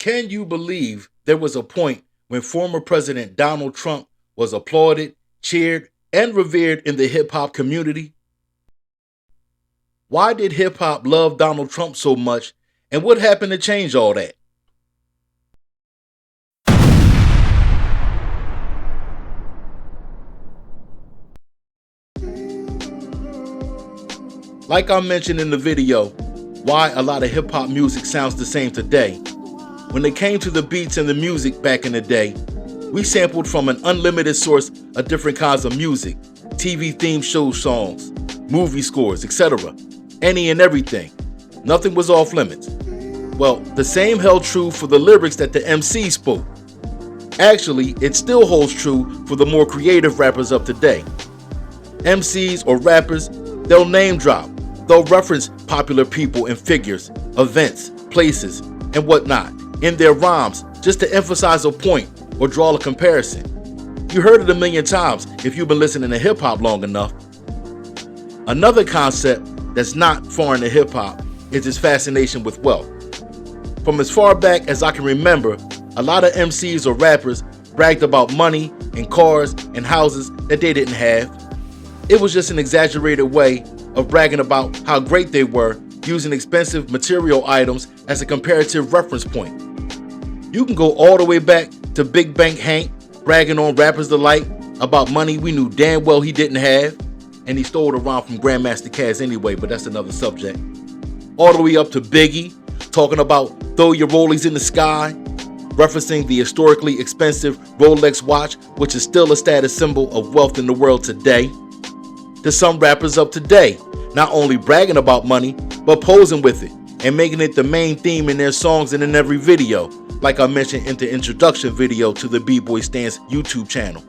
Can you believe there was a point when former President Donald Trump was applauded, cheered, and revered in the hip hop community? Why did hip hop love Donald Trump so much, and what happened to change all that? Like I mentioned in the video, why a lot of hip hop music sounds the same today. When it came to the beats and the music back in the day, we sampled from an unlimited source of different kinds of music, TV theme show songs, movie scores, etc. Any and everything. Nothing was off limits. Well, the same held true for the lyrics that the MC spoke. Actually, it still holds true for the more creative rappers of today. MCs or rappers, they'll name drop. They'll reference popular people and figures, events, places, and whatnot in their rhymes just to emphasize a point or draw a comparison. You heard it a million times if you've been listening to hip hop long enough. Another concept that's not foreign to hip hop is its fascination with wealth. From as far back as I can remember, a lot of MCs or rappers bragged about money and cars and houses that they didn't have. It was just an exaggerated way of bragging about how great they were, using expensive material items as a comparative reference point. You can go all the way back to Big Bank Hank bragging on rappers alike about money we knew damn well he didn't have, and he stole it around from Grandmaster Caz anyway, but that's another subject. All the way up to Biggie, talking about throw your rollies in the sky, referencing the historically expensive Rolex watch, which is still a status symbol of wealth in the world today. To some rappers of today, not only bragging about money, but posing with it and making it the main theme in their songs and in every video, like I mentioned in the introduction video to the B-Boy Stance YouTube channel.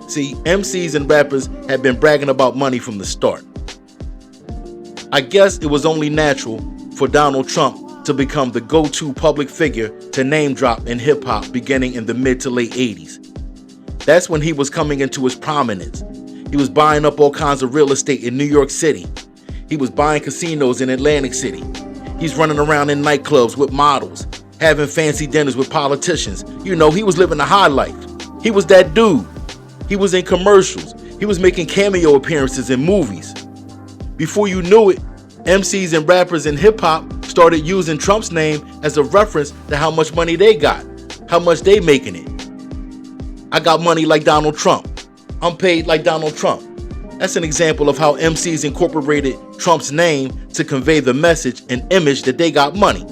See, MCs and rappers have been bragging about money from the start. I guess it was only natural for Donald Trump to become the go-to public figure to name drop in hip-hop beginning in the mid to late 80s. That's when he was coming into his prominence. He was buying up all kinds of real estate in New York City. He was buying casinos in Atlantic City. He's running around in nightclubs with models, having fancy dinners with politicians. You know, he was living the high life. He was that dude. He was in commercials. He was making cameo appearances in movies. Before you knew it, MCs and rappers in hip-hop started using Trump's name as a reference to how much money they got, how much they making it. I got money like Donald Trump. I'm paid like Donald Trump. That's an example of how MCs incorporated Trump's name to convey the message and image that they got money.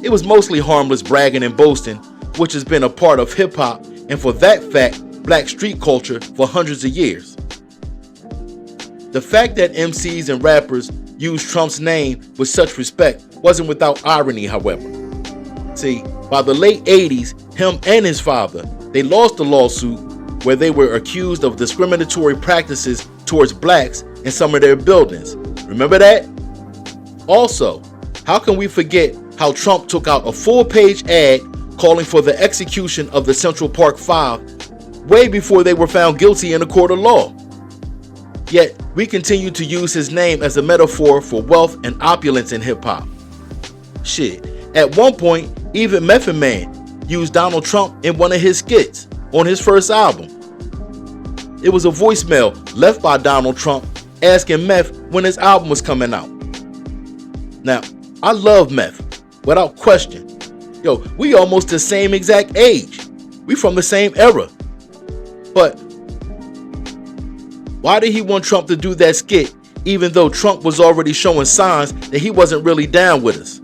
It was mostly harmless bragging and boasting, which has been a part of hip-hop and for that fact, black street culture for hundreds of years. The fact that MCs and rappers used Trump's name with such respect wasn't without irony, however. See, by the late 80s, him and his father, they lost a lawsuit where they were accused of discriminatory practices towards blacks in some of their buildings. Remember that? Also, how can we forget how Trump took out a full-page ad calling for the execution of the Central Park Five way before they were found guilty in a court of law? Yet, we continue to use his name as a metaphor for wealth and opulence in hip-hop. Shit, at one point, even Method Man used Donald Trump in one of his skits on his first album. It was a voicemail left by Donald Trump asking Meth when his album was coming out. Now, I love Meth, without question. Yo, we almost the same exact age. We from the same era. But why did he want Trump to do that skit even though Trump was already showing signs that he wasn't really down with us?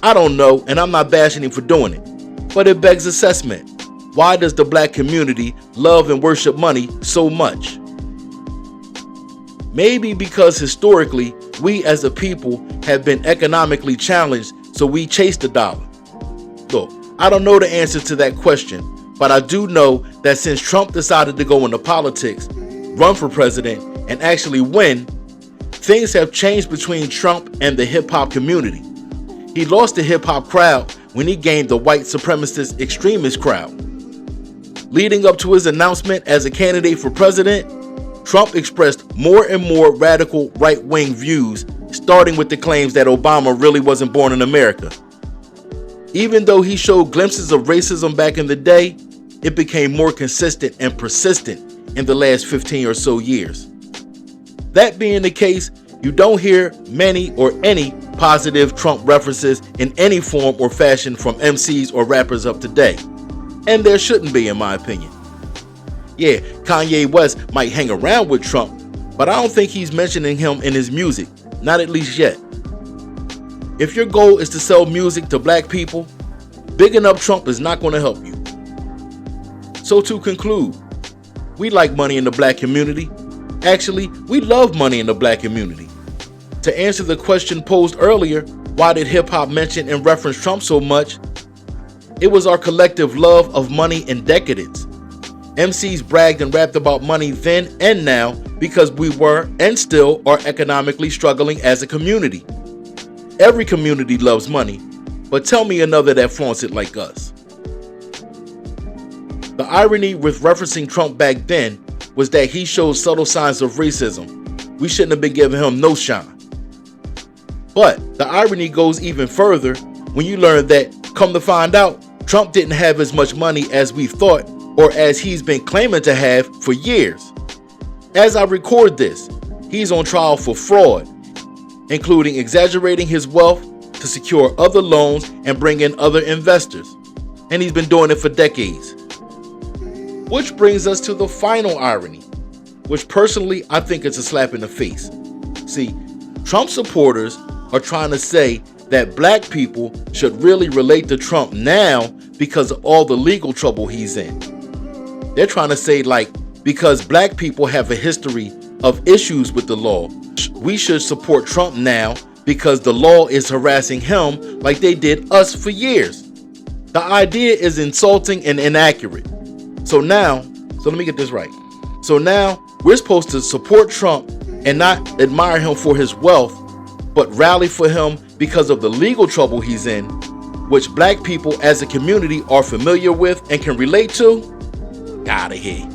I don't know, and I'm not bashing him for doing it, but it begs assessment. Why does the black community love and worship money so much? Maybe because historically, we as a people have been economically challenged, so we chase the dollar. Look, I don't know the answer to that question, but I do know that since Trump decided to go into politics, run for president, and actually win, things have changed between Trump and the hip-hop community. He lost the hip-hop crowd when he gained the white supremacist extremist crowd. Leading up to his announcement as a candidate for president, Trump expressed more and more radical right-wing views, starting with the claims that Obama really wasn't born in America. Even though he showed glimpses of racism back in the day, it became more consistent and persistent in the last 15 or so years. That being the case, you don't hear many or any positive Trump references in any form or fashion from MCs or rappers of today. And there shouldn't be, in my opinion. Yeah, Kanye West might hang around with Trump, but I don't think he's mentioning him in his music, not at least yet. If your goal is to sell music to black people, bigging up Trump is not going to help you. So to conclude, we like money in the black community. Actually, we love money in the black community. To answer the question posed earlier, why did hip-hop mention and reference Trump so much? It was our collective love of money and decadence. MCs bragged and rapped about money then and now because we were and still are economically struggling as a community. Every community loves money, but tell me another that flaunts it like us. The irony with referencing Trump back then was that he showed subtle signs of racism. We shouldn't have been giving him no shine. But the irony goes even further when you learn that, come to find out, Trump didn't have as much money as we thought or as he's been claiming to have for years. As I record this, he's on trial for fraud, including exaggerating his wealth to secure other loans and bring in other investors. And he's been doing it for decades. Which brings us to the final irony, which personally I think is a slap in the face. See, Trump supporters are trying to say that black people should really relate to Trump now because of all the legal trouble he's in. They're trying to say, like, because black people have a history of issues with the law, we should support Trump now because the law is harassing him like they did us for years. The idea is insulting and inaccurate. So let me get this right. So now we're supposed to support Trump and not admire him for his wealth, but rally for him because of the legal trouble he's in, which black people as a community are familiar with and can relate to? Get out of here.